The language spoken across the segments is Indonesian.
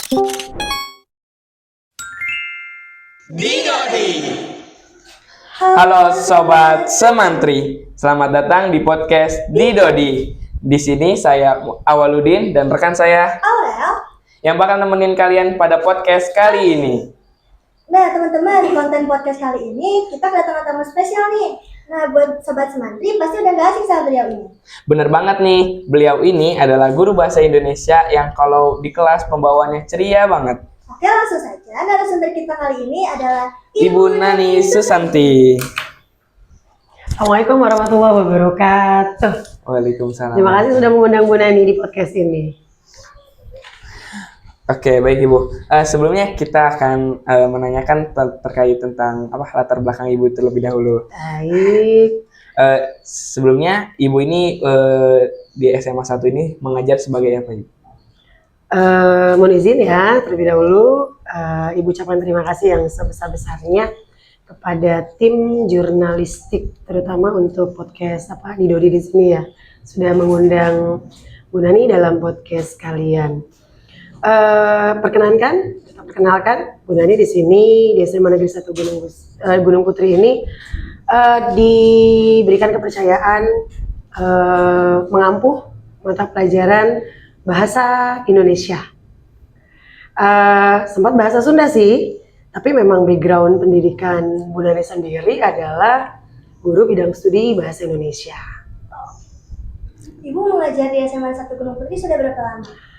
Didodi. Halo Sobat Semantri, selamat datang di podcast Didodi. Di sini saya Awaludin dan rekan saya Aurel yang bakal nemenin kalian pada podcast kali ini. Nah teman-teman, di konten podcast kali ini kita kedatangan tamu spesial nih. Nah buat Sobat Semantri pasti udah gak asing sama beliau ini. Bener banget nih, beliau ini adalah guru bahasa Indonesia yang kalau di kelas pembawaannya ceria banget. Oke, langsung saja. Narasumber kita kali ini adalah Ibu Nani Susanti. Assalamualaikum warahmatullahi wabarakatuh. Waalaikumsalam. Terima kasih sudah mengundang Bu Nani di podcast ini. Oke, baik Ibu. Sebelumnya kita akan menanyakan terkait tentang latar belakang Ibu terlebih dahulu. Baik. Sebelumnya Ibu ini di SMA 1 ini mengajar sebagai apa Ibu? Mohon izin ya, terlebih dahulu Ibu ucapkan terima kasih yang sebesar-besarnya kepada tim jurnalistik, terutama untuk podcast Didodi di sini ya, sudah mengundang Bu Nani dalam podcast kalian. Perkenalkan Bu Nani di sini di SMA Negeri 1 Gunung Putri ini diberikan kepercayaan mengampu mata pelajaran bahasa Indonesia. Sempat bahasa Sunda sih, tapi memang background pendidikan Bu Nani sendiri adalah guru bidang studi bahasa Indonesia. Ibu mengajar di SMA 1 Gunung Putri sudah berapa lama?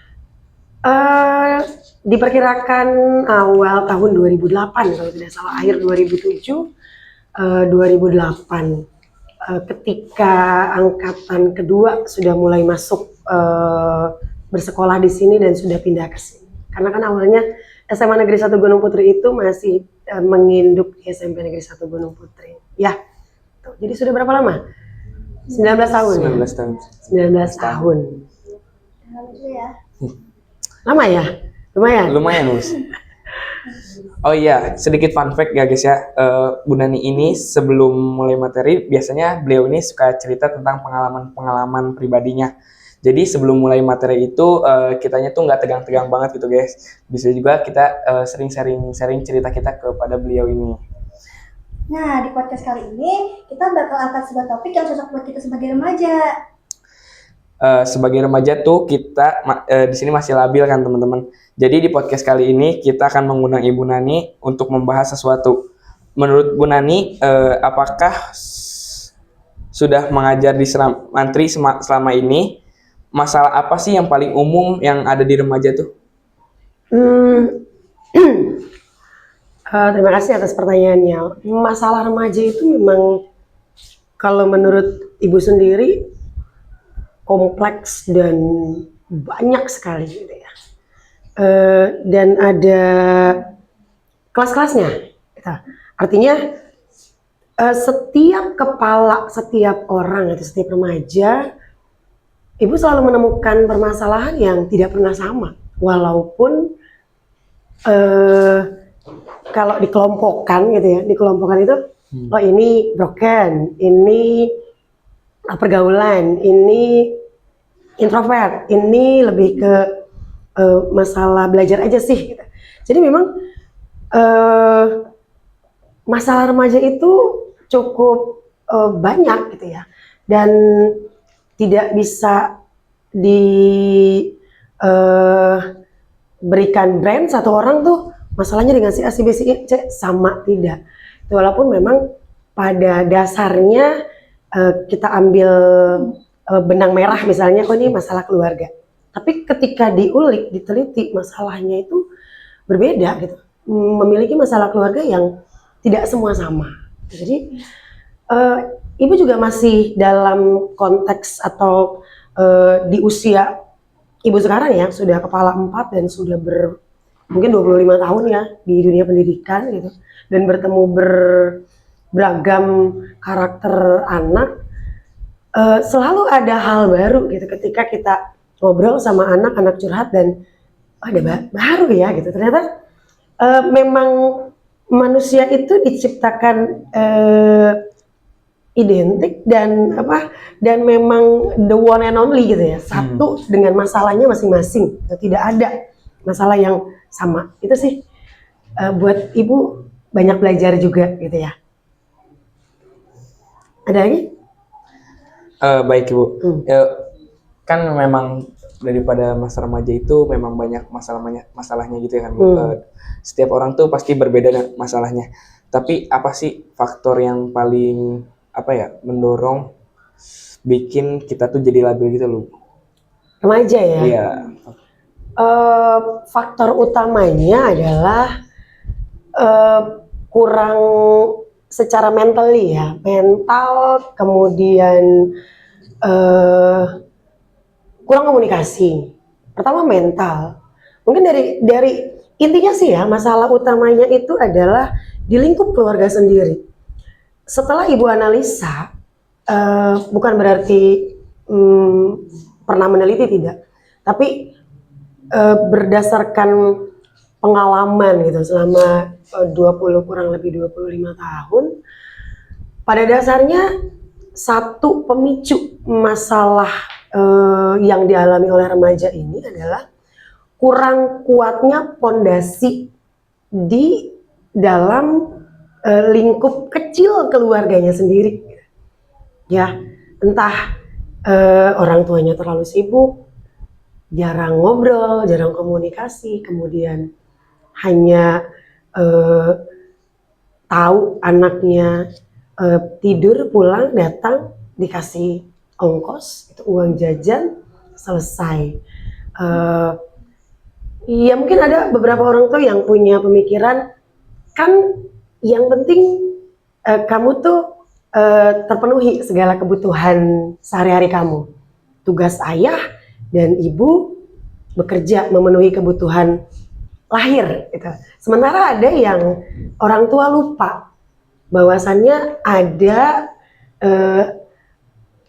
Diperkirakan awal tahun 2008 kalau tidak salah, akhir 2007, 2008 ketika angkatan kedua sudah mulai masuk bersekolah di sini dan sudah pindah ke sini. Karena kan awalnya SMA Negeri 1 Gunung Putri itu masih menginduk di SMP Negeri 1 Gunung Putri. Ya, tuh. Jadi sudah berapa lama? 19 tahun. 19 tahun. 19 tahun. Lama juga ya. Lama ya? Lumayan, Mus. Oh iya, sedikit fun fact ya guys ya. Bu Nani ini sebelum mulai materi, biasanya beliau ini suka cerita tentang pengalaman pribadinya. Jadi sebelum mulai materi itu, kitanya tuh nggak tegang-tegang banget gitu guys. Bisa juga kita sering sharing cerita kita kepada beliau ini. Nah di podcast kali ini kita bakal angkat sebuah topik yang cocok buat kita sebagai remaja. Sebagai remaja tuh kita di sini masih labil kan teman-teman. Jadi di podcast kali ini kita akan mengundang Ibu Nani untuk membahas sesuatu. Menurut Bu Nani, apakah sudah mengajar di Semantri selama ini, masalah apa sih yang paling umum yang ada di remaja tuh? Terima kasih atas pertanyaannya. Masalah remaja itu memang kalau menurut Ibu sendiri kompleks dan banyak sekali gitu ya. Dan ada kelas-kelasnya. Gitu. Artinya setiap kepala, setiap orang atau setiap remaja, Ibu selalu menemukan permasalahan yang tidak pernah sama. Walaupun kalau dikelompokkan gitu ya, dikelompokkan itu, oh ini broken, ini pergaulan, ini introvert, ini lebih ke masalah belajar aja sih gitu. Jadi memang masalah remaja itu cukup banyak gitu ya, dan tidak bisa diberikan brand satu orang tuh masalahnya dengan si A, si B, si C sama, tidak. Walaupun memang pada dasarnya kita ambil benang merah misalnya, oh ini masalah keluarga. Tapi ketika diulik, diteliti, masalahnya itu berbeda gitu. Memiliki masalah keluarga yang tidak semua sama. Jadi Ibu juga masih dalam konteks atau di usia Ibu sekarang ya, sudah kepala 4 dan sudah mungkin 25 tahun ya di dunia pendidikan gitu. Dan bertemu beragam karakter anak. Selalu ada hal baru gitu ketika kita ngobrol sama anak curhat dan ada baru ya gitu. Ternyata memang manusia itu diciptakan identik dan memang the one and only gitu ya, satu dengan masalahnya masing-masing. Tidak ada masalah yang sama. Itu sih buat ibu banyak belajar juga gitu ya. Ada lagi? Baik Ibu. Hmm. Kan memang daripada masa remaja itu memang banyak masalahnya gitu ya kan Bu. Setiap orang tuh pasti berbeda masalahnya. Tapi apa sih faktor yang paling mendorong bikin kita tuh jadi labil gitu loh? Remaja ya. Iya. Faktor utamanya adalah kurang secara mentally ya, mental, kemudian kurang komunikasi. Pertama mental. Mungkin dari intinya sih ya, masalah utamanya itu adalah di lingkup keluarga sendiri. Setelah ibu analisa, bukan berarti pernah meneliti tidak, tapi berdasarkan pengalaman gitu selama kurang lebih 25 tahun, pada dasarnya satu pemicu masalah yang dialami oleh remaja ini adalah kurang kuatnya pondasi di dalam lingkup kecil keluarganya sendiri. Ya, entah orang tuanya terlalu sibuk, jarang ngobrol, jarang komunikasi, kemudian hanya tahu anaknya tidur, pulang, datang, dikasih ongkos, itu uang jajan, selesai. Ya mungkin ada beberapa orang tuh yang punya pemikiran, kan yang penting kamu tuh terpenuhi segala kebutuhan sehari-hari kamu. Tugas ayah dan ibu bekerja memenuhi kebutuhan lahir gitu. Sementara ada yang orang tua lupa bahwasannya ada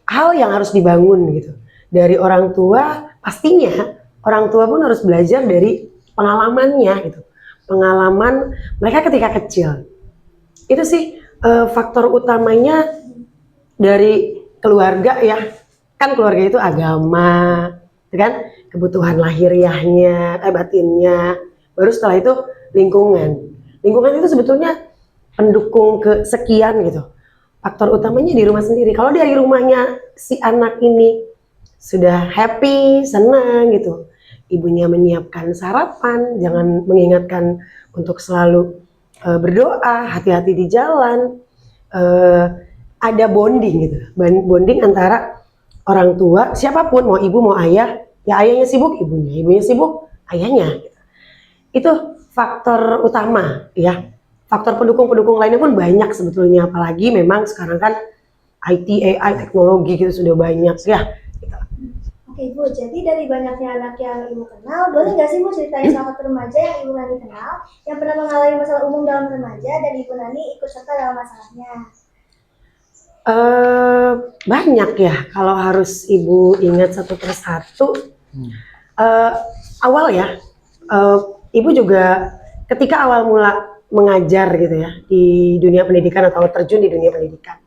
hal yang harus dibangun gitu. Dari orang tua, pastinya orang tua pun harus belajar dari pengalamannya gitu. Pengalaman mereka ketika kecil. Itu sih faktor utamanya dari keluarga ya. Kan keluarga itu agama, kan? Kebutuhan lahiriahnya, batinnya. Baru setelah itu lingkungan. Lingkungan itu sebetulnya pendukung kesekian gitu. Faktor utamanya di rumah sendiri. Kalau dari rumahnya si anak ini sudah happy, senang gitu, ibunya menyiapkan sarapan, jangan mengingatkan untuk selalu berdoa, hati-hati di jalan, ada bonding gitu, bonding antara orang tua, siapapun, mau ibu mau ayah, ya ayahnya sibuk ibunya sibuk ayahnya. Itu faktor utama ya. Faktor pendukung-pendukung lainnya pun banyak sebetulnya, apalagi memang sekarang kan IT, AI, teknologi gitu sudah banyak ya. Oke Ibu, jadi dari banyaknya anak yang Ibu kenal, boleh nggak sih Ibu ceritain salah satu remaja yang Ibu Nani kenal, yang pernah mengalami masalah umum dalam remaja dan Ibu Nani ikut serta dalam masalahnya? Banyak ya, kalau harus ibu ingat satu persatu. Awal ya, ibu juga ketika awal mula mengajar gitu ya di dunia pendidikan atau terjun di dunia pendidikan,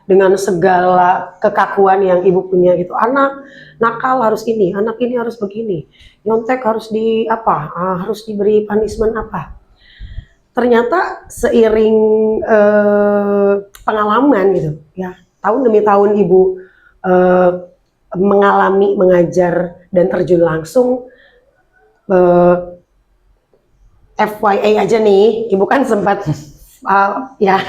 dengan segala kekakuan yang ibu punya gitu, anak nakal harus ini, anak ini harus begini, nyontek harus harus diberi punishment apa. Ternyata seiring pengalaman gitu ya, tahun demi tahun ibu mengalami mengajar dan terjun langsung, FYI aja nih, ibu kan sempat ya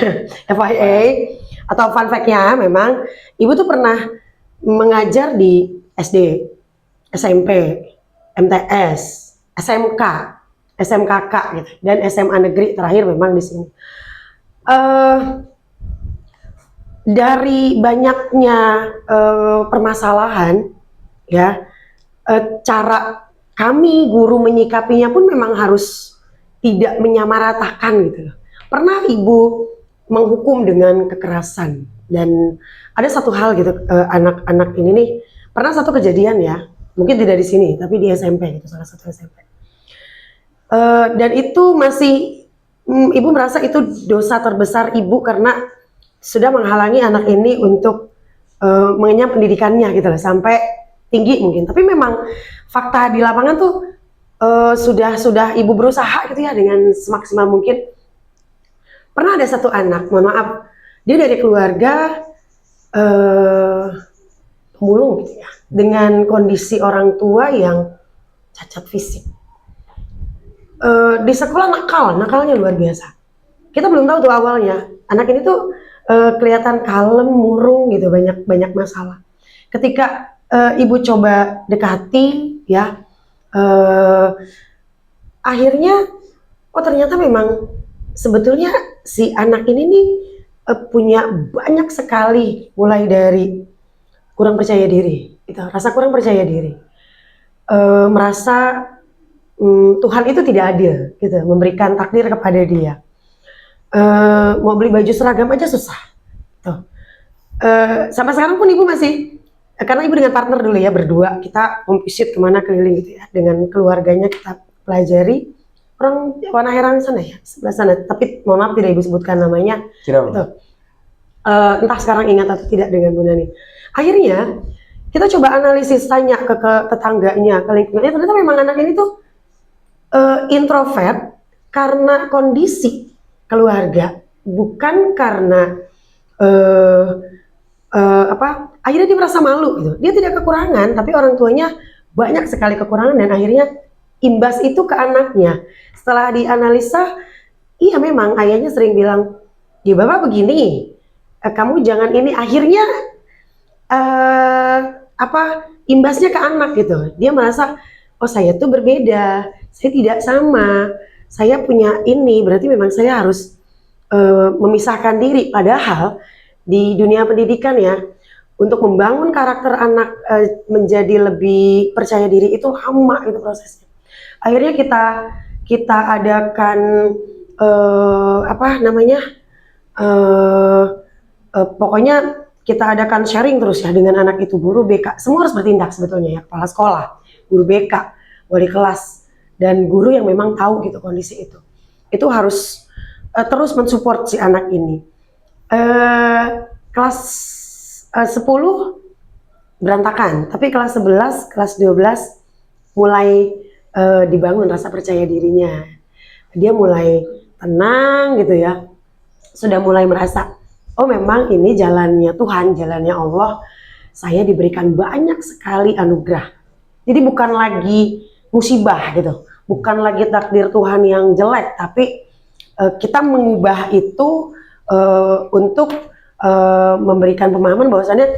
FYI atau fun fact-nya, memang ibu tuh pernah mengajar di SD, SMP, MTS, SMK, SMKK gitu, dan SMA negeri terakhir memang di sini. Dari banyaknya permasalahan ya, cara kami guru menyikapinya pun memang harus tidak menyamaratakan gitu loh. Pernah ibu menghukum dengan kekerasan, dan ada satu hal gitu, anak-anak ini nih pernah satu kejadian ya, mungkin tidak di sini tapi di SMP gitu, salah satu SMP. Dan itu masih ibu merasa itu dosa terbesar ibu karena sudah menghalangi anak ini untuk mengenyam pendidikannya gitu loh, sampai tinggi mungkin. Tapi memang fakta di lapangan tuh sudah ibu berusaha gitu ya dengan semaksimal mungkin. Pernah ada satu anak, mohon maaf, dia dari keluarga pemulung gitu ya, dengan kondisi orang tua yang cacat fisik. Di sekolah nakalnya luar biasa. Kita belum tahu tuh awalnya, anak ini tuh kelihatan kalem, murung gitu, banyak masalah. Ketika ibu coba dekati, ya, akhirnya, oh ternyata memang sebetulnya si anak ini nih punya banyak sekali, mulai dari kurang percaya diri, gitu, rasa kurang percaya diri, merasa Tuhan itu tidak adil, gitu, memberikan takdir kepada dia. Mau beli baju seragam aja susah. Tuh. Sampai sekarang pun ibu masih, karena ibu dengan partner dulu ya, berdua kita home visit kemana keliling gitu ya, dengan keluarganya kita pelajari orang Wana Herang sana ya, sebelah sana. Tapi mohon maaf tidak ibu sebutkan namanya. Tidak. Gitu. Entah sekarang ingat atau tidak dengan Bu Nani. Akhirnya kita coba analisis, tanya ke tetangganya, ke lingkungannya, ternyata memang anak ini tuh introvert karena kondisi keluarga, bukan karena akhirnya dia merasa malu gitu. Dia tidak kekurangan, tapi orang tuanya banyak sekali kekurangan, dan akhirnya imbas itu ke anaknya. Setelah dianalisa, iya memang ayahnya sering bilang, ya bapak begini, kamu jangan ini. Akhirnya imbasnya ke anak gitu. Dia merasa, oh saya tuh berbeda, saya tidak sama, saya punya ini, berarti memang saya harus memisahkan diri. Padahal di dunia pendidikan ya, untuk membangun karakter anak menjadi lebih percaya diri itu lama itu prosesnya. Akhirnya kita adakan pokoknya kita adakan sharing terus ya dengan anak itu. Guru BK semua harus bertindak sebetulnya ya, kepala sekolah, guru BK, wali kelas, dan guru yang memang tahu gitu kondisi itu. Itu harus terus mensupport si anak ini. Kelas 10 berantakan, tapi kelas 11, kelas 12 mulai dibangun rasa percaya dirinya. Dia mulai tenang gitu ya, sudah mulai merasa, oh memang ini jalannya Tuhan, jalannya Allah, saya diberikan banyak sekali anugerah. Jadi bukan lagi musibah gitu, bukan lagi takdir Tuhan yang jelek, tapi kita mengubah itu untuk memberikan pemahaman bahwasannya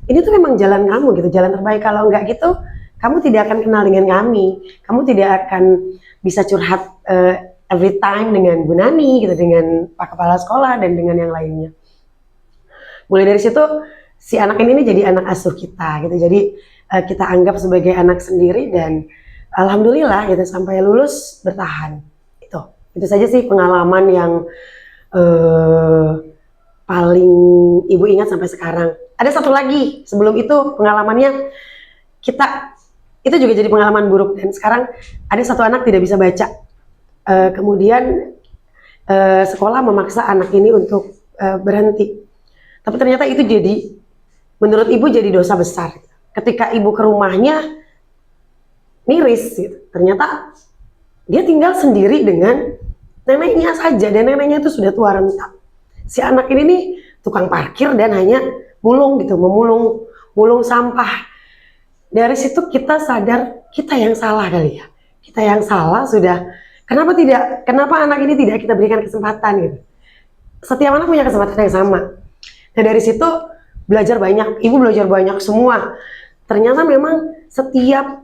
ini tuh memang jalan kamu gitu, jalan terbaik. Kalau enggak gitu, kamu tidak akan kenal dengan kami, kamu tidak akan bisa curhat every time dengan Bu Nani gitu, dengan Pak Kepala Sekolah dan dengan yang lainnya. Mulai dari situ si anak ini jadi anak asuh kita gitu, jadi kita anggap sebagai anak sendiri, dan alhamdulillah gitu sampai lulus bertahan. Itu saja sih pengalaman yang paling ibu ingat sampai sekarang. Ada satu lagi sebelum itu pengalamannya, itu juga jadi pengalaman buruk, dan sekarang ada satu anak tidak bisa baca. Kemudian sekolah memaksa anak ini untuk berhenti. Tapi ternyata itu menurut ibu jadi dosa besar. Ketika ibu ke rumahnya miris gitu, ternyata dia tinggal sendiri dengan neneknya saja, dan neneknya itu sudah tua renta. Si anak ini nih tukang parkir dan hanya mulung gitu, mulung sampah. Dari situ kita sadar kita yang salah kali ya. Kita yang salah sudah. Kenapa anak ini tidak kita berikan kesempatan gitu. Setiap anak punya kesempatan yang sama. Nah dari situ belajar banyak, ibu belajar banyak semua. Ternyata memang setiap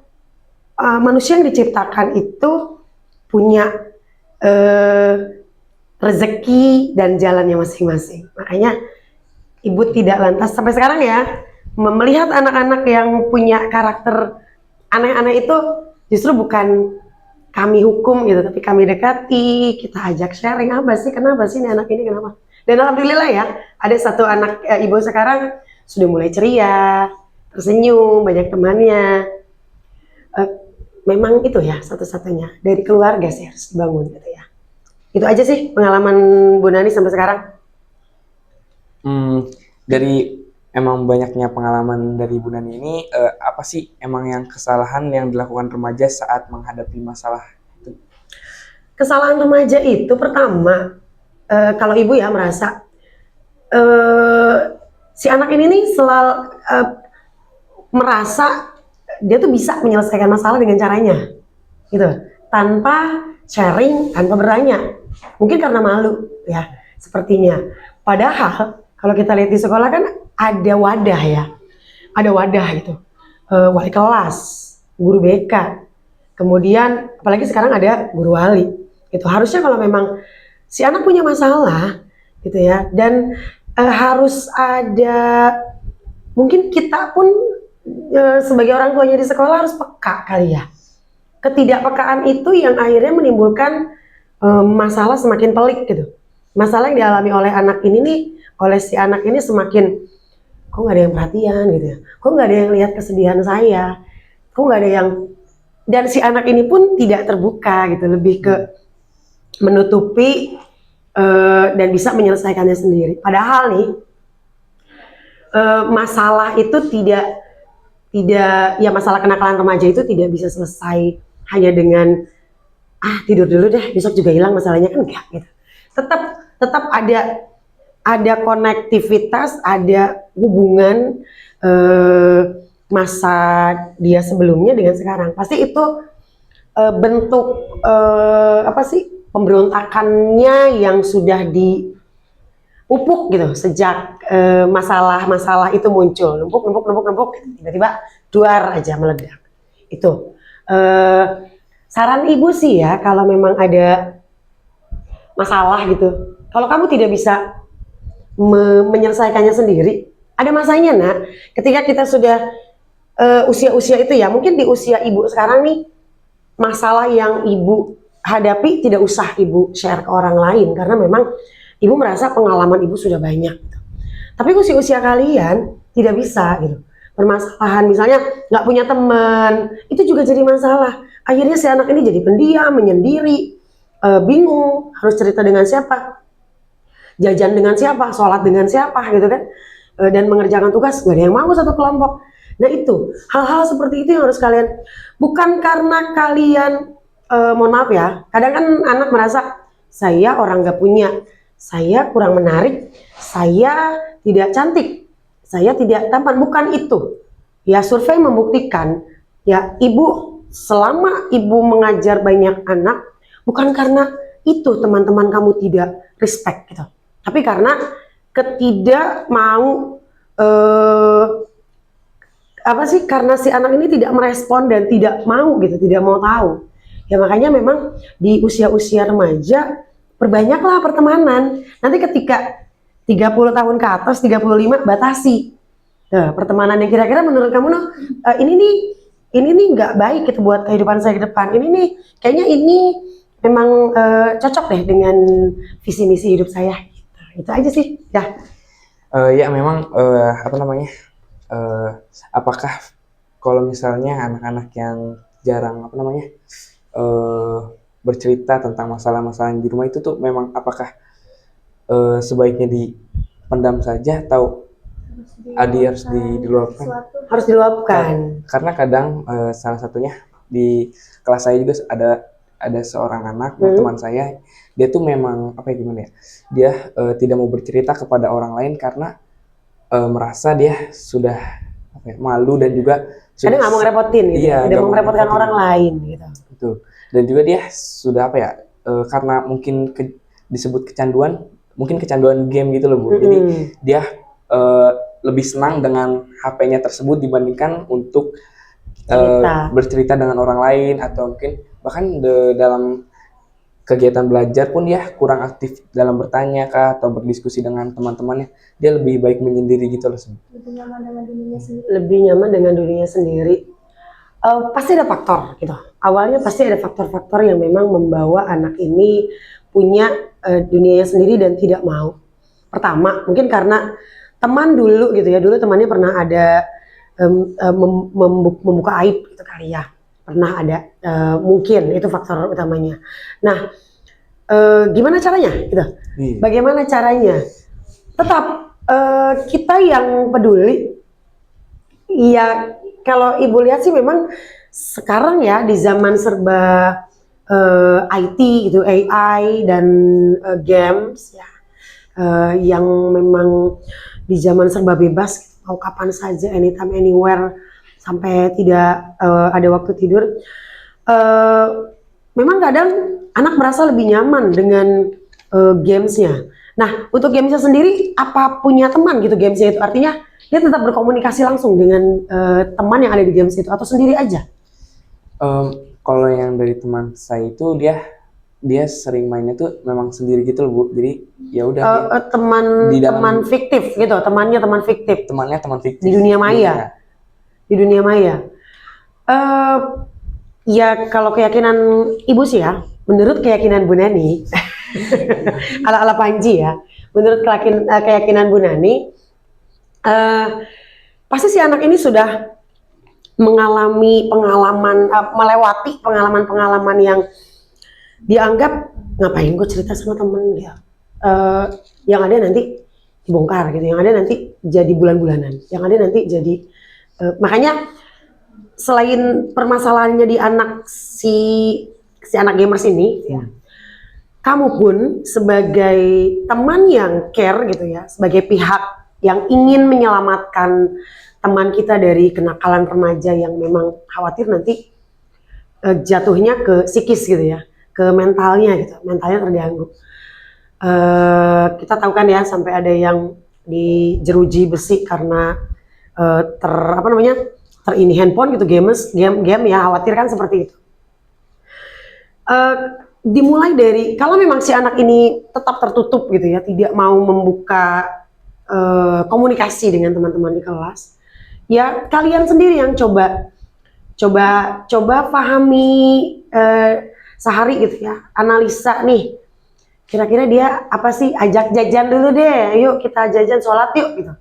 manusia yang diciptakan itu punya rezeki dan jalannya masing-masing. Makanya ibu tidak lantas sampai sekarang ya, melihat anak-anak yang punya karakter aneh-aneh itu justru bukan kami hukum gitu, tapi kami dekati, kita ajak sharing, kenapa sih ini anak ini kenapa. Dan alhamdulillah ya, ada satu anak ibu sekarang sudah mulai ceria, tersenyum, banyak temannya. Memang itu ya satu-satunya dari keluarga sih harus dibangun gitu ya. Itu aja sih pengalaman Bu Nani sampai sekarang. Dari emang banyaknya pengalaman dari Bu Nani ini, apa sih emang yang kesalahan yang dilakukan remaja saat menghadapi masalah itu? Kesalahan remaja itu pertama, kalau ibu ya merasa eh, si anak ini nih selalu merasa dia tuh bisa menyelesaikan masalah dengan caranya, gitu, tanpa sharing, tanpa bertanya, mungkin karena malu ya, sepertinya. Padahal kalau kita lihat di sekolah kan ada wadah ya, ada wadah gitu. Wali kelas, guru BK, kemudian apalagi sekarang ada guru wali. Itu harusnya kalau memang si anak punya masalah gitu ya, dan harus ada, mungkin kita pun sebagai orang tuanya di sekolah harus peka kali ya. Ketidakpekaan itu yang akhirnya menimbulkan masalah semakin pelik gitu. Masalah yang dialami oleh anak ini nih, oleh si anak ini semakin, kok nggak ada yang perhatian gitu ya, kok nggak ada yang lihat kesedihan saya, kok nggak ada yang, dan si anak ini pun tidak terbuka gitu, lebih ke menutupi dan bisa menyelesaikannya sendiri. Padahal nih masalah itu tidak ya, masalah kenakalan remaja itu tidak bisa selesai hanya dengan tidur dulu deh besok juga hilang masalahnya, kan enggak gitu. Tetap ada konektivitas, ada hubungan masa dia sebelumnya dengan sekarang. Pasti itu bentuk apa sih, pemberontakannya yang sudah dipupuk gitu sejak masalah-masalah itu muncul, numpuk, tiba-tiba duar aja meledak. Itu saran ibu sih ya, kalau memang ada masalah gitu, kalau kamu tidak bisa menyelesaikannya sendiri, ada masanya nak, ketika kita sudah usia-usia itu ya, mungkin di usia ibu sekarang nih, masalah yang ibu hadapi tidak usah ibu share ke orang lain, karena memang ibu merasa pengalaman ibu sudah banyak gitu. Tapi usia-usia kalian tidak bisa gitu. Permasalahan misalnya nggak punya teman, itu juga jadi masalah. Akhirnya si anak ini jadi pendiam, menyendiri, bingung harus cerita dengan siapa, jajan dengan siapa, sholat dengan siapa gitu kan, dan mengerjakan tugas gak ada yang mau satu kelompok. Nah itu hal-hal seperti itu yang harus kalian, bukan karena kalian mohon maaf ya, kadang kan anak merasa saya orang gak punya, saya kurang menarik, saya tidak cantik, saya tidak tampan. Bukan itu ya, survei membuktikan ya, ibu selama ibu mengajar banyak anak, bukan karena itu teman-teman kamu tidak respect gitu, tapi karena ketidak mau apa sih, karena si anak ini tidak merespon dan tidak mau gitu, tidak mau tahu ya. Makanya memang di usia-usia remaja perbanyaklah pertemanan. Nanti ketika 30 tahun ke atas, 35, batasi pertemanan yang kira-kira menurut kamu ini nih nggak baik gitu buat kehidupan saya ke depan. Ini nih kayaknya ini memang cocok deh dengan visi misi hidup saya gitu. Itu aja sih ya. Ya memang apa namanya, apakah kalau misalnya anak-anak yang jarang apa namanya bercerita tentang masalah-masalah di rumah itu tuh memang apakah sebaiknya dipendam saja atau harus diluapkan? Harus diluapkan. Karena kadang salah satunya di kelas saya juga ada seorang anak teman saya, dia tuh memang apa ya, gimana ya, dia tidak mau bercerita kepada orang lain karena merasa dia sudah apa ya, malu dan juga Karena nggak mau ngerepotin gitu, iya, tidak mau merepotkan orang lain gitu. Betul. Dan juga dia sudah apa ya, karena mungkin disebut kecanduan, mungkin kecanduan game gitu loh Bu. Jadi dia lebih senang dengan HP-nya tersebut dibandingkan untuk bercerita dengan orang lain, atau mungkin bahkan dalam kegiatan belajar pun dia kurang aktif dalam bertanya kah atau berdiskusi dengan teman-temannya. Dia lebih baik menyendiri gitu loh. Lebih nyaman dengan dirinya sendiri. Lebih nyaman dengan dirinya sendiri. Pasti ada faktor gitu. Awalnya pasti ada faktor-faktor yang memang membawa anak ini punya dunianya sendiri dan tidak mau. Pertama, mungkin karena teman dulu gitu ya. Dulu temannya pernah ada membuka aib gitu kali ya. Pernah ada, mungkin itu faktor utamanya. Nah, gimana caranya gitu? Bagaimana caranya? Tetap Kita yang peduli, ya kalau ibu lihat sih memang sekarang ya di zaman serba IT gitu, AI dan games ya, yang memang di zaman serba bebas, mau kapan saja, anytime, anywhere, sampai tidak ada waktu tidur. Memang kadang anak merasa lebih nyaman dengan gamesnya. Nah, untuk gamesnya sendiri, apa punya teman gitu gamesnya itu? Artinya dia tetap berkomunikasi langsung dengan teman yang ada di games itu atau sendiri aja? Kalau yang dari teman saya itu dia sering mainnya tuh memang sendiri gitu loh Bu. Jadi ya udah Teman di dalam- teman fiktif gitu, temannya teman fiktif temannya teman fiktif di dunia maya. Di dunia maya. Ya kalau keyakinan ibu sih ya, menurut keyakinan Bu Nani, ala-ala Panji ya, menurut keyakinan Bu Nani, pasti si anak ini sudah mengalami pengalaman, melewati pengalaman-pengalaman yang dianggap ngapain gue cerita sama temen dia, yang ada nanti dibongkar gitu, yang ada nanti jadi bulan-bulanan, yang ada nanti jadi makanya selain permasalahannya di anak si anak gamers ini, ya, kamu pun sebagai teman yang care gitu ya, sebagai pihak yang ingin menyelamatkan teman kita dari kenakalan remaja yang memang khawatir nanti jatuhnya ke psikis gitu ya, ke mentalnya gitu, mentalnya terganggu. Kita tahu kan ya sampai ada yang dijeruji besi karena terini handphone gitu, game ya, khawatir kan seperti itu. Dimulai dari kalau memang si anak ini tetap tertutup gitu ya, tidak mau membuka komunikasi dengan teman-teman di kelas, ya kalian sendiri yang coba pahami sehari gitu ya, analisa nih, kira-kira dia apa sih, ajak jajan dulu deh, yuk kita jajan, sholat yuk gitu,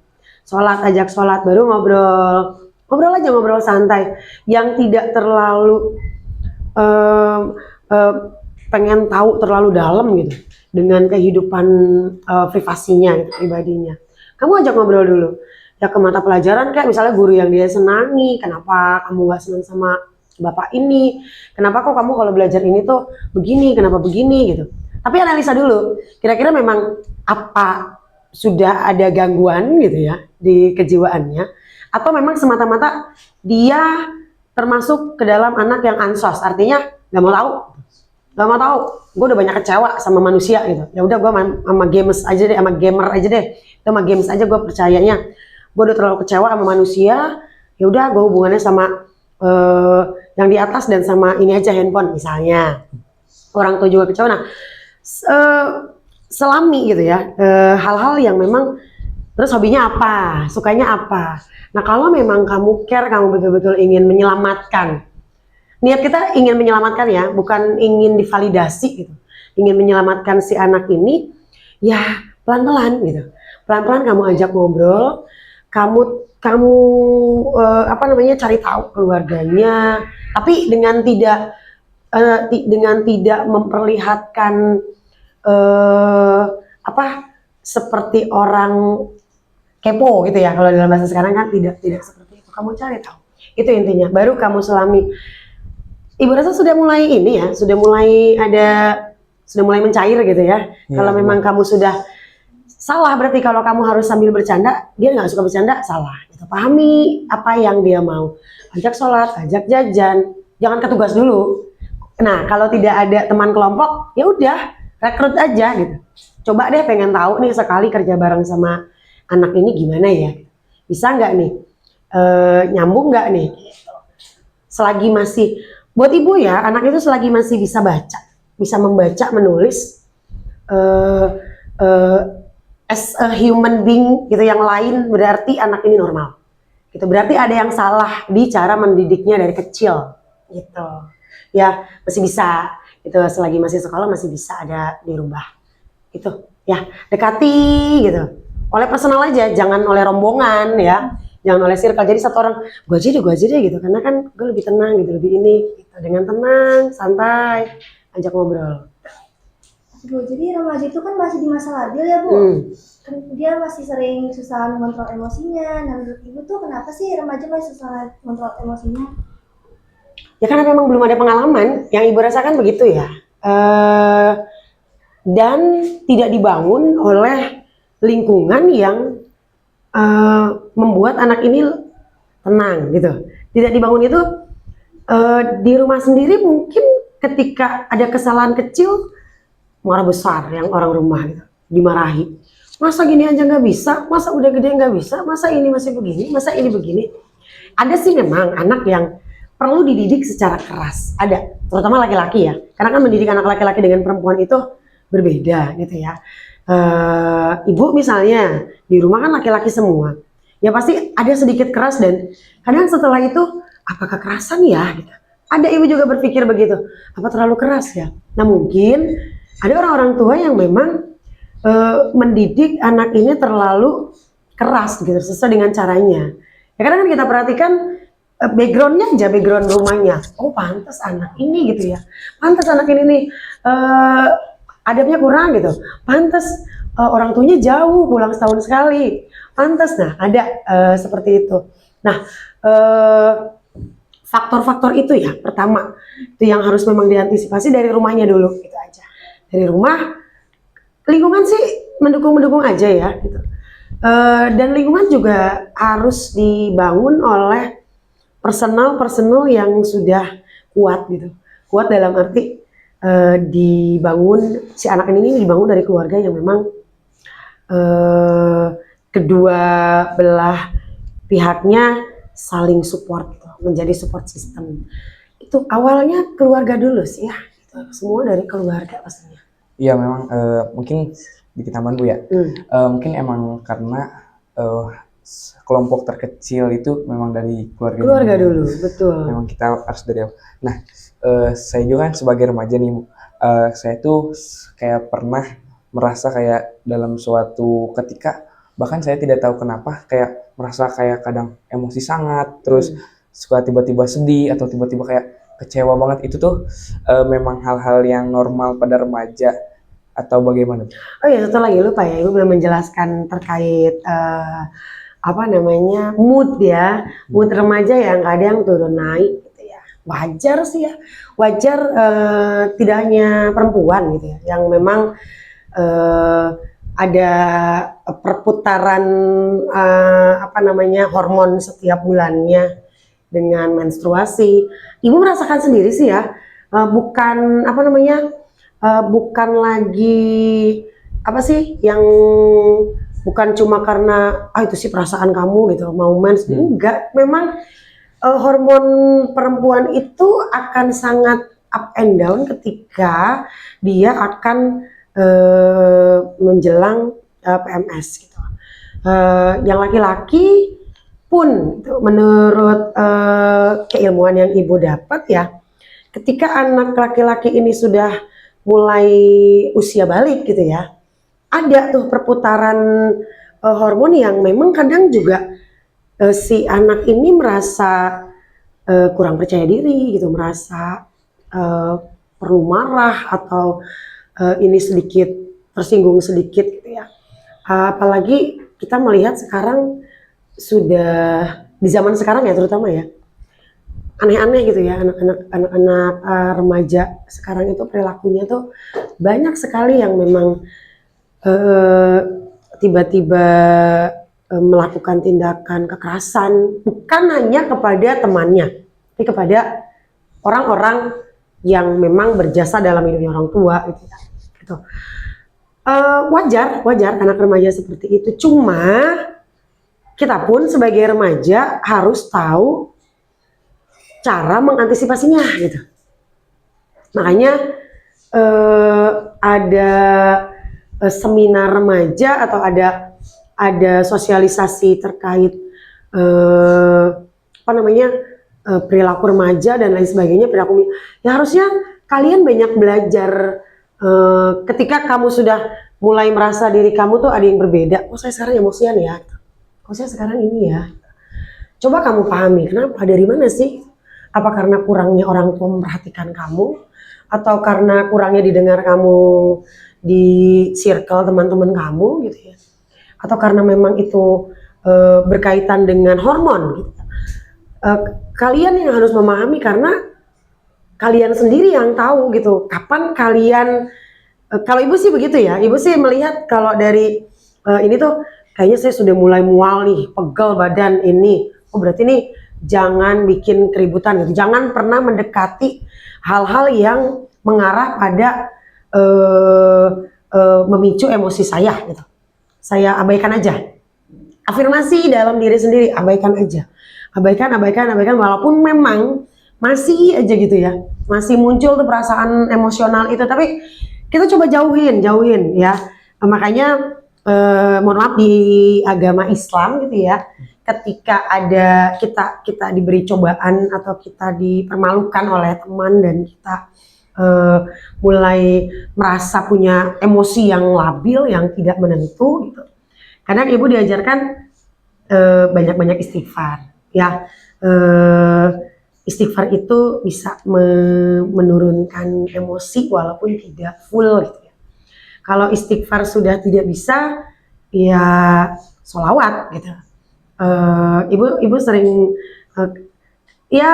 ajak sholat, baru ngobrol aja, ngobrol santai yang tidak terlalu pengen tahu terlalu dalam gitu dengan kehidupan privasinya gitu, pribadinya. Kamu ajak ngobrol dulu ya, ke mata pelajaran kayak misalnya guru yang dia senangi, kenapa kamu gak senang sama bapak ini, kenapa kok kamu kalau belajar ini tuh begini, kenapa begini gitu. Tapi analisa dulu, kira-kira memang apa sudah ada gangguan gitu ya di kejiwaannya, atau memang semata-mata dia termasuk ke dalam anak yang ansos, artinya gak mau tahu, gue udah banyak kecewa sama manusia gitu, ya udah gue sama games aja deh, sama gamer aja deh, sama games aja gue percayanya, gue udah terlalu kecewa sama manusia, ya udah gue hubungannya sama yang di atas dan sama ini aja, handphone misalnya. Orang tua juga kecewa. Nah, selami gitu ya, hal-hal yang memang, terus hobinya apa, sukanya apa. Nah kalau memang kamu care, kamu betul-betul ingin menyelamatkan, niat kita ingin menyelamatkan ya, bukan ingin divalidasi gitu, ingin menyelamatkan si anak ini, ya pelan-pelan gitu, pelan-pelan kamu ajak ngobrol, kamu cari tahu keluarganya, tapi dengan tidak memperlihatkan seperti orang kepo gitu ya, kalau dalam bahasa sekarang kan tidak seperti itu. Kamu cari tahu, itu intinya, baru kamu selami. Ibu rasa sudah mulai ini ya, sudah mulai mencair gitu ya. Kalau memang kamu sudah salah, berarti kalau kamu harus sambil bercanda, dia nggak suka bercanda, salah gitu. Pahami apa yang dia mau, ajak sholat, ajak jajan, jangan ketugas dulu. Nah kalau tidak ada teman kelompok, ya udah rekrut aja gitu. Coba deh, pengen tahu nih sekali kerja bareng sama anak ini gimana ya, bisa nggak nih, nyambung nggak nih. Selagi masih, buat ibu ya, anak itu selagi masih bisa baca, bisa membaca, menulis, as a human being gitu, yang lain, berarti anak ini normal gitu. Berarti ada yang salah di cara mendidiknya dari kecil gitu ya, masih bisa gitu, selagi masih sekolah masih bisa ada dirubah gitu ya. Dekati gitu, oleh personal aja, jangan oleh rombongan ya, jangan oleh circle. Jadi satu orang, gue aja deh gitu, karena kan gue lebih tenang gitu, lebih ini gitu. Dengan tenang, santai, ajak ngobrol. Bu, jadi remaja itu kan masih di masa labil ya, Bu? Kan dia masih sering susah mengontrol emosinya. Nah, menurut Ibu tuh kenapa sih remaja masih susah mengontrol emosinya? Ya karena memang belum ada pengalaman, yang ibu rasakan begitu ya. Dan tidak dibangun oleh lingkungan yang membuat anak ini tenang gitu. Tidak dibangun itu di rumah sendiri, mungkin ketika ada kesalahan kecil marah besar yang orang rumah gitu, dimarahi. Masa gini aja nggak bisa, masa udah gede nggak bisa, masa ini masih begini, masa ini begini. Ada sih memang anak yang perlu dididik secara keras, ada, terutama laki-laki ya, karena kan mendidik anak laki-laki dengan perempuan itu berbeda gitu ya. Ibu misalnya di rumah kan laki-laki semua, ya pasti ada sedikit keras, dan kadang setelah itu apa kekerasan ya gitu. Ada ibu juga berpikir begitu, apa terlalu keras ya. Nah mungkin ada orang-orang tua yang memang mendidik anak ini terlalu keras gitu, sesuai dengan caranya. Ya kadang kan kita perhatikan backgroundnya aja, background rumahnya. Oh pantas anak ini gitu ya, pantas anak ini nih adabnya kurang gitu, pantas orang tuanya jauh, pulang setahun sekali, pantas. Nah ada seperti itu. Nah faktor-faktor itu ya, pertama itu yang harus memang diantisipasi dari rumahnya dulu, gitu aja. Dari rumah, lingkungan sih mendukung-mendukung aja ya gitu. Dan lingkungan juga harus dibangun oleh personal yang sudah kuat gitu. Kuat dalam arti dibangun, si anak ini dibangun dari keluarga yang memang kedua belah pihaknya saling support gitu, menjadi support system. Itu awalnya keluarga dulu sih ya, gitu. Semua dari keluarga pastinya. Iya memang mungkin dikit tambahan Bu ya. Mungkin emang karena kelompok terkecil itu memang dari keluarga dulu, betul. Memang kita harus dari awal. Nah, saya juga kan sebagai remaja nih, saya tuh kayak pernah merasa kayak dalam suatu ketika, bahkan saya tidak tahu kenapa kayak merasa kayak kadang emosi sangat, terus suka tiba-tiba sedih atau tiba-tiba kayak kecewa banget. Itu tuh memang hal-hal yang normal pada remaja atau bagaimana? Oh ya, satu lagi lupa ya, Ibu belum menjelaskan terkait apa namanya, mood ya, mood remaja yang kadang turun naik gitu ya. Wajar sih ya, wajar, tidak hanya perempuan gitu ya, yang memang ada perputaran apa namanya, hormon setiap bulannya dengan menstruasi. Ibu merasakan sendiri sih ya, bukan apa namanya, bukan lagi apa sih yang bukan cuma karena itu sih perasaan kamu gitu mau mens, enggak, memang hormon perempuan itu akan sangat up and down ketika dia akan menjelang PMS gitu. Yang laki-laki pun gitu, menurut keilmuan yang ibu dapat ya, ketika anak laki-laki ini sudah mulai usia balik gitu ya, ada tuh perputaran hormon yang memang kadang juga si anak ini merasa kurang percaya diri gitu, merasa perlu marah atau ini sedikit tersinggung sedikit gitu ya. Apalagi kita melihat sekarang sudah di zaman sekarang ya, terutama ya, aneh-aneh gitu ya, anak-anak remaja sekarang itu perilakunya tuh banyak sekali yang memang tiba-tiba melakukan tindakan kekerasan, bukan hanya kepada temannya, tapi kepada orang-orang yang memang berjasa dalam hidupnya orang tua gitu ya. Gitu. Wajar anak remaja seperti itu. Cuma kita pun sebagai remaja harus tahu cara mengantisipasinya gitu. Makanya ada seminar remaja atau ada sosialisasi terkait apa namanya, perilaku remaja dan lain sebagainya, perilaku ya harusnya kalian banyak belajar ketika kamu sudah mulai merasa diri kamu tuh ada yang berbeda. Oh saya sekarang emosian ya, oh saya sekarang ini ya. Coba kamu pahami kenapa, dari mana sih? Apa karena kurangnya orang tua memperhatikan kamu, atau karena kurangnya didengar kamu di circle teman-teman kamu gitu ya, atau karena memang itu berkaitan dengan hormon gitu. Kalian yang harus memahami karena kalian sendiri yang tahu gitu kapan kalian, kalau ibu sih begitu ya, ibu sih melihat kalau dari ini tuh kayaknya saya sudah mulai mual nih, pegel badan ini, oh berarti nih jangan bikin keributan gitu, jangan pernah mendekati hal-hal yang mengarah pada memicu emosi saya gitu. Saya abaikan aja. Afirmasi dalam diri sendiri, abaikan aja. Abaikan, walaupun memang masih aja gitu ya, masih muncul tuh perasaan emosional itu, tapi kita coba jauhin ya. Makanya mohon maaf, di agama Islam gitu ya, ketika ada kita diberi cobaan atau kita dipermalukan oleh teman dan kita mulai merasa punya emosi yang labil, yang tidak menentu gitu. Kadang ibu diajarkan banyak-banyak istighfar ya. Istighfar itu bisa menurunkan emosi walaupun tidak full gitu ya. Kalau istighfar sudah tidak bisa, ya sholawat gitu. Ibu sering ya,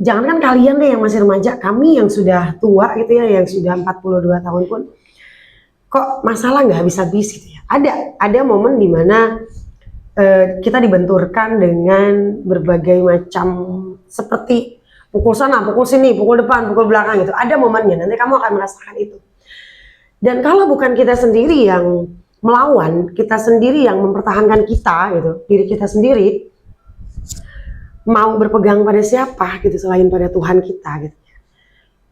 jangankan kalian deh yang masih remaja, kami yang sudah tua gitu ya, yang sudah 42 tahun pun kok masalah nggak habis-habis gitu ya. Ada momen dimana kita dibenturkan dengan berbagai macam, seperti pukul sana, pukul sini, pukul depan, pukul belakang gitu. Ada momennya, nanti kamu akan merasakan itu. Dan kalau bukan kita sendiri yang melawan, kita sendiri yang mempertahankan kita gitu, diri kita sendiri, mau berpegang pada siapa gitu selain pada Tuhan kita gitu.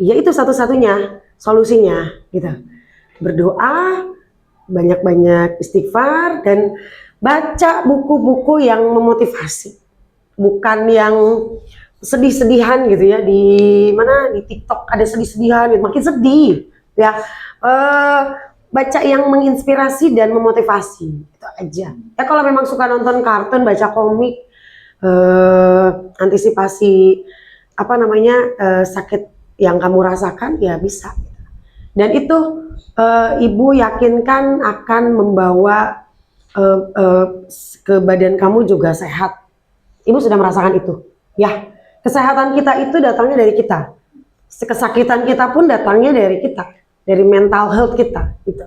Ya itu satu-satunya solusinya gitu. Berdoa, banyak-banyak istighfar, dan baca buku-buku yang memotivasi, bukan yang sedih-sedihan gitu ya. Di mana di TikTok ada sedih-sedihan gitu, makin sedih ya. Baca yang menginspirasi dan memotivasi, itu aja ya. Kalau memang suka nonton kartun, baca komik, antisipasi sakit yang kamu rasakan ya bisa. Dan itu ibu yakinkan akan membawa ke badan kamu juga sehat. Ibu sudah merasakan itu ya. Kesehatan kita itu datangnya dari kita, kesakitan kita pun datangnya dari kita, dari mental health kita gitu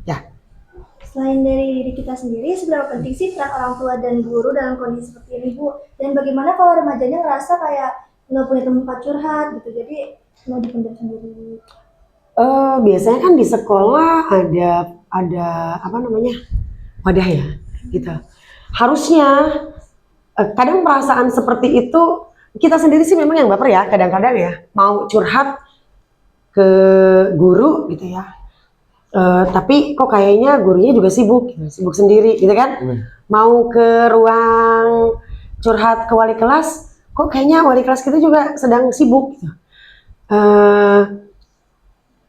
ya. Selain dari diri kita sendiri, seberapa penting sih peran orang tua dan guru dalam kondisi seperti ini, Bu? Dan bagaimana kalau remajanya ngerasa kayak nggak punya tempat curhat gitu, jadi mau dipendam sendiri? Biasanya kan di sekolah ada wadah ya gitu. Harusnya kadang perasaan seperti itu kita sendiri sih memang yang baper ya, kadang-kadang ya mau curhat ke guru gitu ya. Tapi kok kayaknya gurunya juga sibuk sendiri gitu kan. Mau ke ruang curhat ke wali kelas, kok kayaknya wali kelas kita juga sedang sibuk gitu.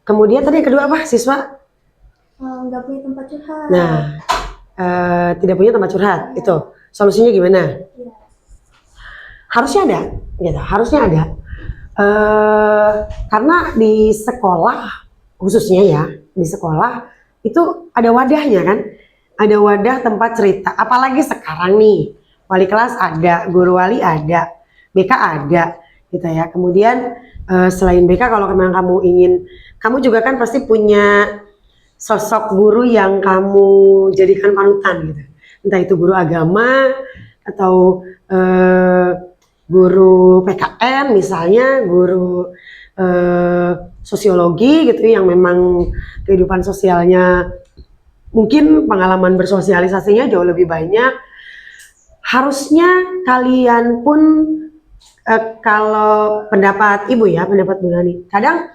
Kemudian tadi yang kedua apa, siswa? Nggak punya tempat curhat. Nah, tidak punya tempat curhat, itu solusinya gimana? Ya. Harusnya ada, gitu. Harusnya ada. Karena di sekolah khususnya ya, di sekolah itu ada wadahnya kan, ada wadah tempat cerita. Apalagi sekarang nih, wali kelas ada, guru wali ada, BK ada, gitu ya. Kemudian selain BK, kalau memang kamu ingin, kamu juga kan pasti punya sosok guru yang kamu jadikan panutan gitu. Entah itu guru agama atau guru PKN misalnya, guru sosiologi gitu yang memang kehidupan sosialnya mungkin pengalaman bersosialisasinya jauh lebih banyak. Harusnya kalian pun kalau pendapat ibu ya, pendapat Bu Nani, kadang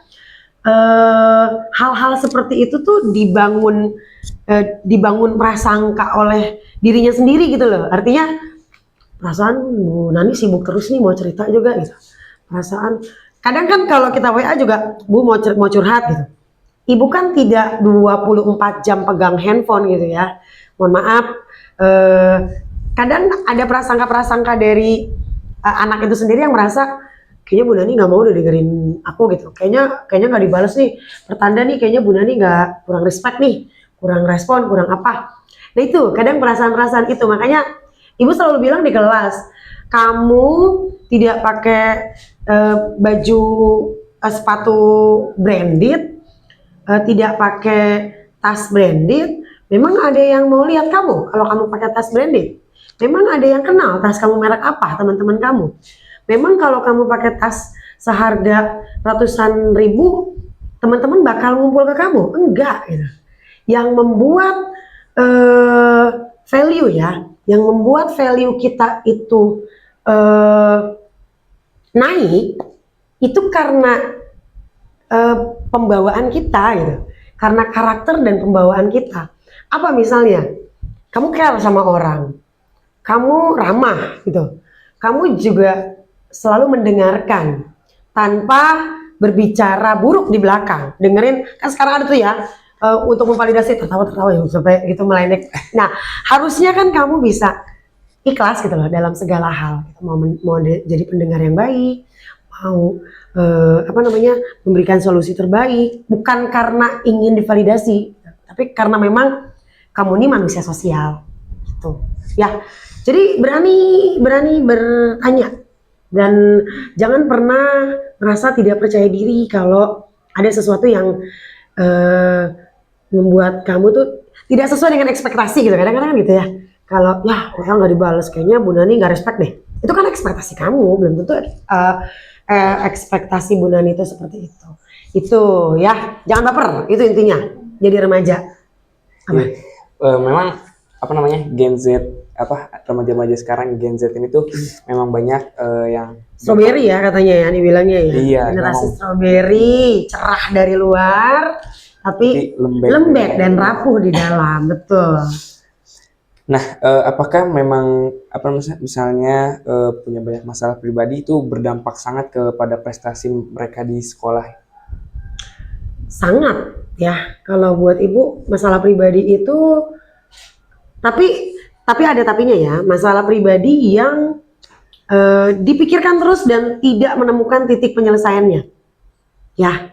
hal-hal seperti itu tuh dibangun prasangka oleh dirinya sendiri gitu loh. Artinya perasaan Bu Nani sibuk terus nih, mau cerita juga gitu. Perasaan kadang kan kalau kita WA juga, Bu mau curhat gitu. Ibu kan tidak 24 jam pegang handphone gitu ya. Mohon maaf, kadang ada prasangka-prasangka dari anak itu sendiri yang merasa kayaknya Bu Nani nggak mau udah dengerin aku gitu. Kayaknya nggak dibales nih. Pertanda nih kayaknya Bu Nani nggak, kurang respect nih, kurang respon, kurang apa. Nah itu kadang perasaan-perasaan itu, makanya ibu selalu bilang di kelas, kamu tidak pakai baju sepatu branded, tidak pakai tas branded, memang ada yang mau lihat kamu kalau kamu pakai tas branded. Memang ada yang kenal tas kamu merek apa, teman-teman kamu. Memang kalau kamu pakai tas seharga ratusan ribu, teman-teman bakal ngumpul ke kamu? Enggak gitu. Yang membuat value ya, yang membuat value kita itu naik itu karena pembawaan kita gitu, karena karakter dan pembawaan kita. Apa misalnya, kamu care sama orang, kamu ramah gitu, kamu juga selalu mendengarkan tanpa berbicara buruk di belakang. Dengerin, kan sekarang ada tuh ya, untuk memvalidasi tertawa-tertawa ya sampai gitu meledek. Nah, harusnya kan kamu bisa ikhlas gitu loh dalam segala hal. Mau jadi pendengar yang baik, mau memberikan solusi terbaik, bukan karena ingin divalidasi, tapi karena memang kamu ini manusia sosial gitu. Ya, jadi berani bertanya dan jangan pernah merasa tidak percaya diri kalau ada sesuatu yang membuat kamu tuh tidak sesuai dengan ekspektasi gitu. Kadang-kadang kan gitu ya. Kalau ya orang nggak dibales, kayaknya Bu Nani nggak respect deh. Itu kan ekspektasi kamu, belum tentu ekspektasi Bu Nani itu seperti itu. Itu ya, jangan baper. Itu intinya. Jadi remaja. Iya. Memang apa namanya Gen Z, apa remaja-remaja sekarang Gen Z ini tuh memang banyak yang Strawberry ya katanya ya, dibilangnya ya. Iya, Generasi memang. strawberry, cerah dari luar, tapi lembek dan rapuh di dalam, betul. Nah, apakah memang apa misalnya punya banyak masalah pribadi itu berdampak sangat kepada prestasi mereka di sekolah? Sangat ya, kalau buat ibu masalah pribadi itu, tapi ada tapinya ya, masalah pribadi yang dipikirkan terus dan tidak menemukan titik penyelesaiannya. Ya,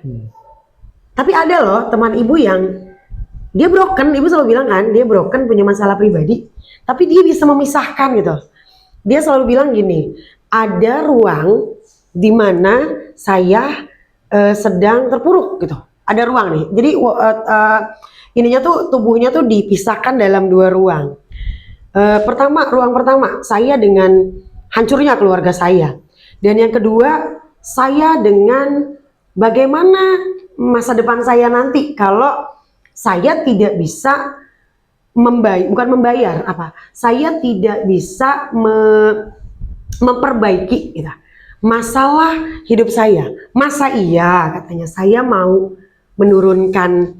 tapi ada loh teman ibu yang dia broken, ibu selalu bilang kan, dia broken, punya masalah pribadi, tapi dia bisa memisahkan gitu. Dia selalu bilang gini, ada ruang di mana saya sedang terpuruk gitu. Ada ruang nih. Jadi ininya tuh tubuhnya tuh dipisahkan dalam dua ruang. Ruang pertama, saya dengan hancurnya keluarga saya. Dan yang kedua, saya dengan bagaimana masa depan saya nanti kalau saya tidak bisa saya tidak bisa memperbaiki gitu, masalah hidup saya. Masa iya katanya saya mau menurunkan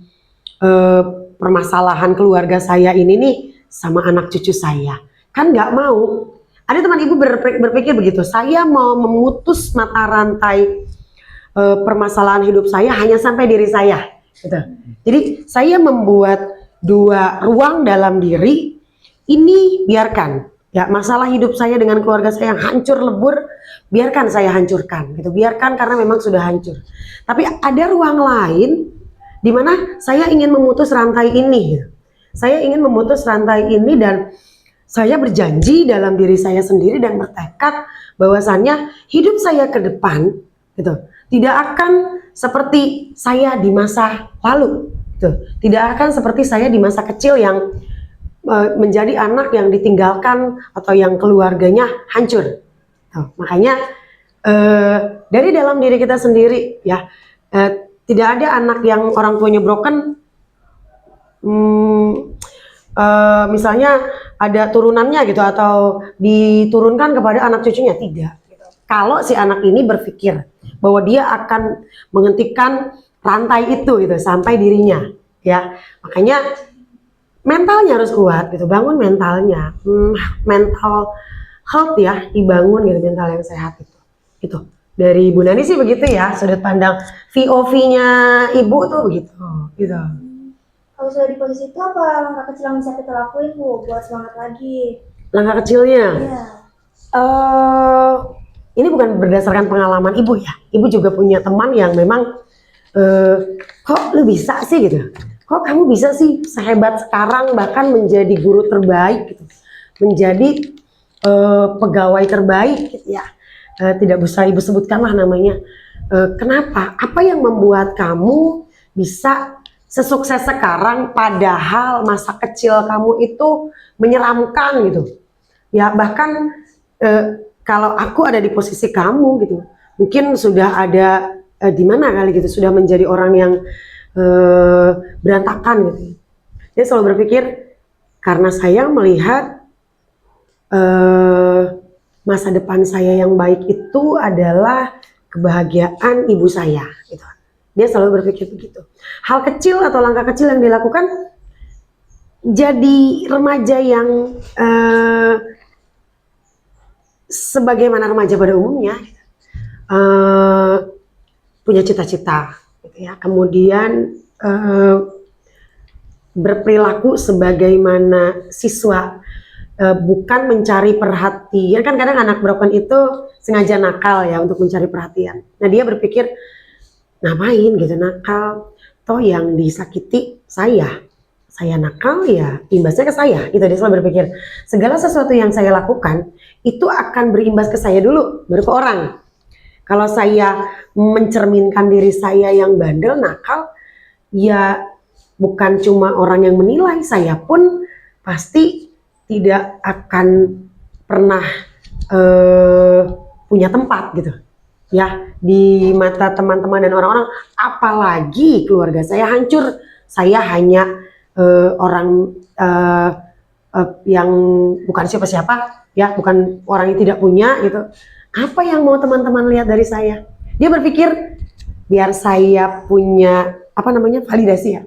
permasalahan keluarga saya ini nih sama anak cucu saya, kan nggak mau. Ada teman ibu berpikir begitu, saya mau memutus mata rantai permasalahan hidup saya hanya sampai diri saya gitu. Jadi saya membuat dua ruang dalam diri ini, biarkan ya masalah hidup saya dengan keluarga saya yang hancur lebur, biarkan saya hancurkan gitu, biarkan karena memang sudah hancur. Tapi ada ruang lain di mana saya ingin memutus rantai ini gitu. Saya ingin memutus rantai ini dan saya berjanji dalam diri saya sendiri dan bertekad bahwasannya hidup saya ke depan gitu tidak akan seperti saya di masa lalu gitu. Tidak akan seperti saya di masa kecil yang menjadi anak yang ditinggalkan atau yang keluarganya hancur. Tuh, makanya dari dalam diri kita sendiri ya, tidak ada anak yang orang tuanya broken. Misalnya ada turunannya gitu atau diturunkan kepada anak cucunya, tidak. Kalau si anak ini berpikir bahwa dia akan menghentikan rantai itu gitu sampai dirinya, ya makanya mentalnya harus kuat gitu, bangun mentalnya, mental health ya, dibangun gitu, mental yang sehat itu dari Bu Nani sih begitu ya, sudut pandang VOV-nya ibu tuh begitu gitu. Kalau sudah di posisi itu, apa langkah kecil yang bisa kita lakuin Bu buat semangat lagi? Langkah kecilnya Iya. ini bukan berdasarkan pengalaman ibu ya. Ibu juga punya teman yang memang kok lu bisa sih gitu. Kok kamu bisa sih sehebat sekarang bahkan menjadi guru terbaik gitu. Menjadi pegawai terbaik gitu ya. Tidak bisa ibu sebutkan lah namanya. Kenapa? Apa yang membuat kamu bisa sesukses sekarang padahal masa kecil kamu itu menyeramkan gitu. Ya bahkan kalau aku ada di posisi kamu gitu, mungkin sudah ada di mana kali gitu, sudah menjadi orang yang berantakan gitu. Dia selalu berpikir karena saya melihat masa depan saya yang baik itu adalah kebahagiaan ibu saya. Gitu. Dia selalu berpikir begitu. Hal kecil atau langkah kecil yang dilakukan jadi remaja yang sebagaimana remaja pada umumnya punya cita-cita gitu ya. Kemudian berperilaku sebagaimana siswa, bukan mencari perhatian. Kan kadang anak broken itu sengaja nakal ya untuk mencari perhatian. Nah dia berpikir ngapain gitu nakal, toh yang disakiti saya nakal ya imbasnya ke saya. Itu dia selalu berpikir segala sesuatu yang saya lakukan itu akan berimbas ke saya dulu baru ke orang. Kalau saya mencerminkan diri saya yang bandel nakal, ya bukan cuma orang yang menilai, saya pun pasti tidak akan pernah punya tempat gitu ya di mata teman-teman dan orang-orang, apalagi keluarga saya hancur. Saya hanya orang yang bukan siapa-siapa ya, bukan orang yang tidak punya gitu. Apa yang mau teman-teman lihat dari saya? Dia berpikir biar saya punya apa namanya validasi ya.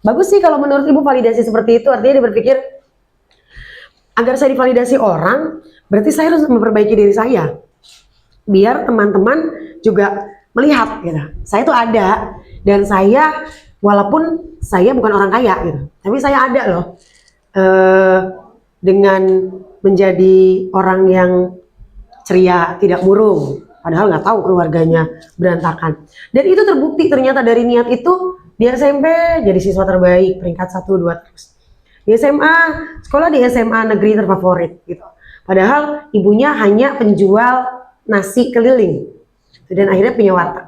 Bagus sih kalau menurut ibu validasi seperti itu, artinya dia berpikir agar saya divalidasi orang, berarti saya harus memperbaiki diri saya. Biar teman-teman juga melihat gitu. Saya tuh ada dan saya walaupun saya bukan orang kaya gitu, tapi saya ada loh dengan menjadi orang yang ceria, tidak murung. Padahal nggak tahu keluarganya berantakan. Dan itu terbukti ternyata dari niat itu di SMP jadi siswa terbaik peringkat 1, 2 terus. Di SMA, sekolah di SMA negeri terfavorit gitu. Padahal ibunya hanya penjual nasi keliling. Dan akhirnya punya warteg.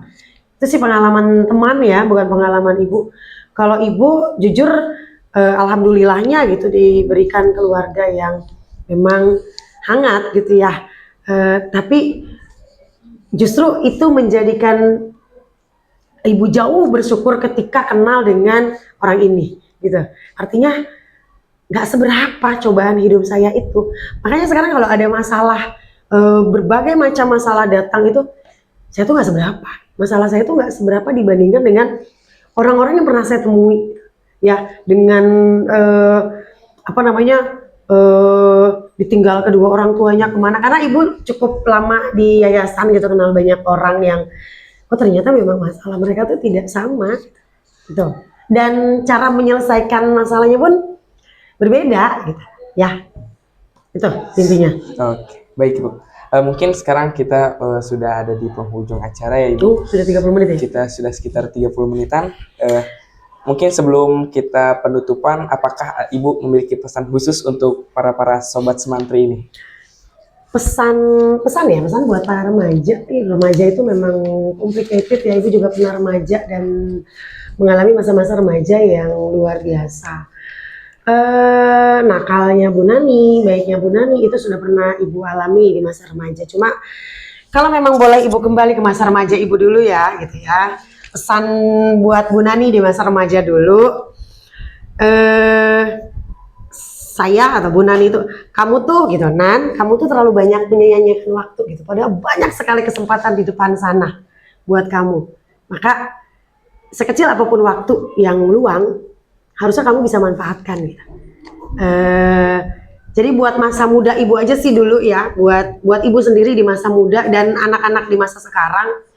Itu sih pengalaman teman ya, bukan pengalaman ibu. Kalau ibu jujur alhamdulillahnya gitu diberikan keluarga yang memang hangat gitu ya. Tapi justru itu menjadikan ibu jauh bersyukur ketika kenal dengan orang ini gitu. Artinya nggak seberapa cobaan hidup saya itu. Makanya sekarang kalau ada masalah, berbagai macam masalah datang itu, saya tuh nggak seberapa. Masalah saya tuh nggak seberapa dibandingkan dengan orang-orang yang pernah saya temui, ya dengan apa namanya ditinggal kedua orang tuanya kemana. Karena ibu cukup lama di yayasan gitu, kenal banyak orang yang oh ternyata memang masalah mereka tuh tidak sama, gitu. Dan cara menyelesaikan masalahnya pun berbeda, gitu. Ya, itu intinya. Oke, baik Ibu. Mungkin sekarang kita sudah ada di penghujung acara ya Ibu. Sudah 30 menit ya? Kita sudah sekitar 30 menitan. Mungkin sebelum kita penutupan, apakah Ibu memiliki pesan khusus untuk para sobat semantri ini? Pesan buat para remaja. Remaja itu memang complicated ya. Ibu juga pernah remaja dan mengalami masa-masa remaja yang luar biasa. Nakalnya Bu Nani, baiknya Bu Nani itu sudah pernah Ibu alami di masa remaja. Cuma kalau memang boleh Ibu kembali ke masa remaja Ibu dulu ya, gitu ya. Pesan buat Bu Nani di masa remaja dulu, saya atau Bu Nani itu, kamu tuh gitu Nan, kamu tuh terlalu banyak menyia-nyiakan waktu gitu. Padahal banyak sekali kesempatan di depan sana buat kamu. Maka sekecil apapun waktu yang luang, harusnya kamu bisa manfaatkan gitu. Jadi buat masa muda ibu aja sih dulu ya, buat ibu sendiri di masa muda dan anak-anak di masa sekarang,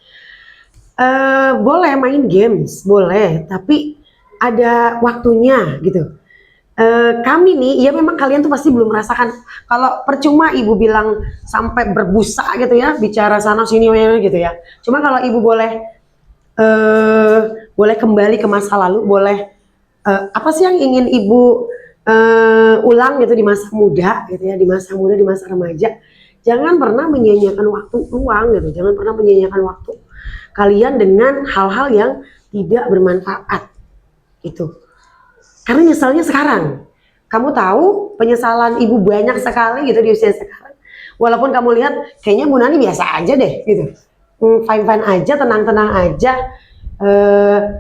boleh main games, boleh, tapi ada waktunya gitu. kami nih, ya memang kalian tuh pasti belum merasakan. Kalau percuma ibu bilang sampai berbusa gitu ya, bicara sana sini gitu ya. Cuma kalau ibu boleh kembali ke masa lalu, boleh apa sih yang ingin ibu ulang gitu di masa muda gitu ya, di masa muda, di masa remaja. Jangan pernah menyia-nyiakan waktu luang gitu, jangan pernah menyia-nyiakan waktu kalian dengan hal-hal yang tidak bermanfaat gitu. Karena nyesalnya sekarang. Kamu tahu penyesalan ibu banyak sekali gitu di usia sekarang. Walaupun kamu lihat kayaknya Bu Nani biasa aja deh gitu. Fine-fine aja, tenang-tenang aja.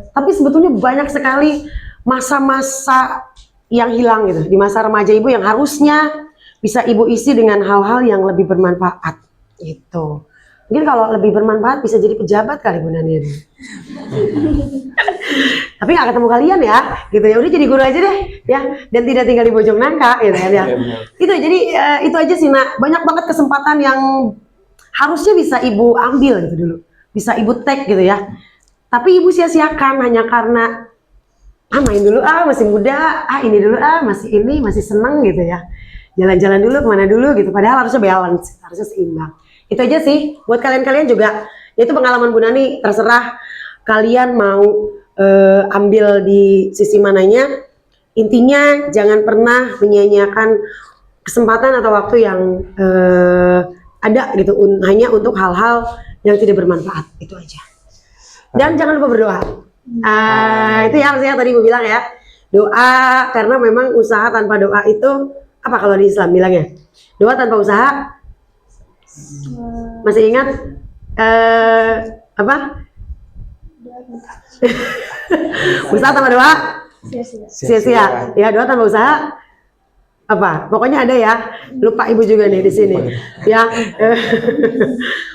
Tapi sebetulnya banyak sekali masa-masa yang hilang gitu. Di masa remaja ibu yang harusnya bisa ibu isi dengan hal-hal yang lebih bermanfaat gitu. Mungkin kalau lebih bermanfaat bisa jadi pejabat kali Bu Nani. Tapi nggak ketemu kalian ya, gitu ya. Udah jadi guru aja deh, ya. Dan tidak tinggal di Bojongnangka, gitu kan ya. Itu jadi itu aja sih, nak. Banyak banget kesempatan yang harusnya bisa ibu ambil gitu dulu, bisa ibu take gitu ya. Tapi ibu sia-siakan hanya karena main dulu masih muda, ini dulu masih seneng gitu ya. Jalan-jalan dulu kemana dulu gitu. Padahal harusnya balance, harusnya seimbang. Itu aja sih. Buat kalian-kalian juga, itu pengalaman Bu Nani. Terserah kalian mau ambil di sisi mananya. Intinya jangan pernah menyia-nyiakan kesempatan atau waktu yang ada gitu hanya untuk hal-hal yang tidak bermanfaat. Itu aja. Dan jangan lupa berdoa. Itu ya maksudnya tadi Ibu bilang ya. Doa, karena memang usaha tanpa doa itu apa kalau di Islam bilangnya? Doa tanpa usaha. Masih ingat apa? Usaha tanpa doa sia-sia. Ya, doa tanpa usaha apa? Pokoknya ada ya. Lupa Ibu juga nih di sini. Ya.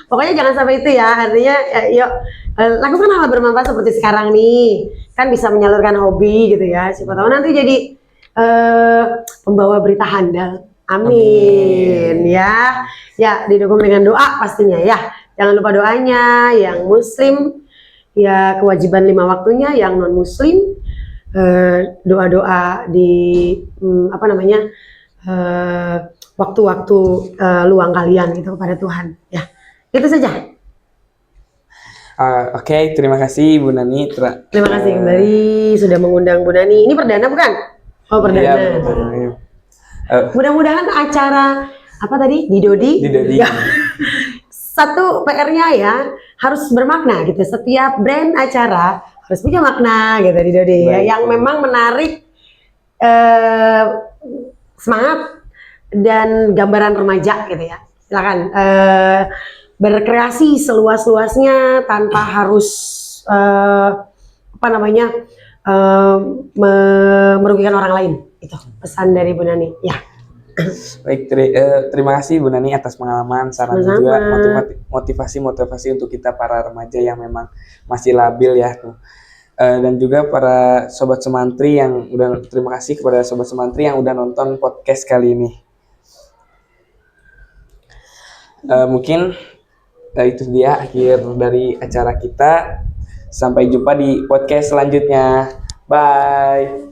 Pokoknya jangan sampai itu ya. Artinya yuk lakukan hal bermanfaat seperti sekarang nih. Kan bisa menyalurkan hobi gitu ya. Siapa tahu nanti jadi pembawa berita handal. Amin. Ya. Ya, didukung dengan doa pastinya ya. Jangan lupa doanya. Yang muslim ya kewajiban 5 waktunya, yang non muslim doa-doa di waktu-waktu luang kalian gitu kepada Tuhan ya. Itu saja. Oke, terima kasih Bu Nani. Terima kasih kembali sudah mengundang Bu Nani. Ini perdana bukan? Oh, perdana. Iya, Mudah-mudahan acara apa tadi? Didodi. Ya. Satu PR-nya ya harus bermakna gitu. Setiap brand acara harus punya makna gitu Didodi ya, yang memang menarik semangat dan gambaran remaja gitu ya. Silakan berkreasi seluas-luasnya tanpa harus merugikan orang lain. Itu pesan dari Bu Nani ya. Baik, terima kasih Bu Nani atas pengalaman, saran dan juga motivasi untuk kita para remaja yang memang masih labil ya tuh. Dan juga para sobat semantri yang udah, terima kasih kepada sobat semantri yang udah nonton podcast kali ini. Mungkin itu dia akhir dari acara kita. Sampai jumpa di podcast selanjutnya. Bye.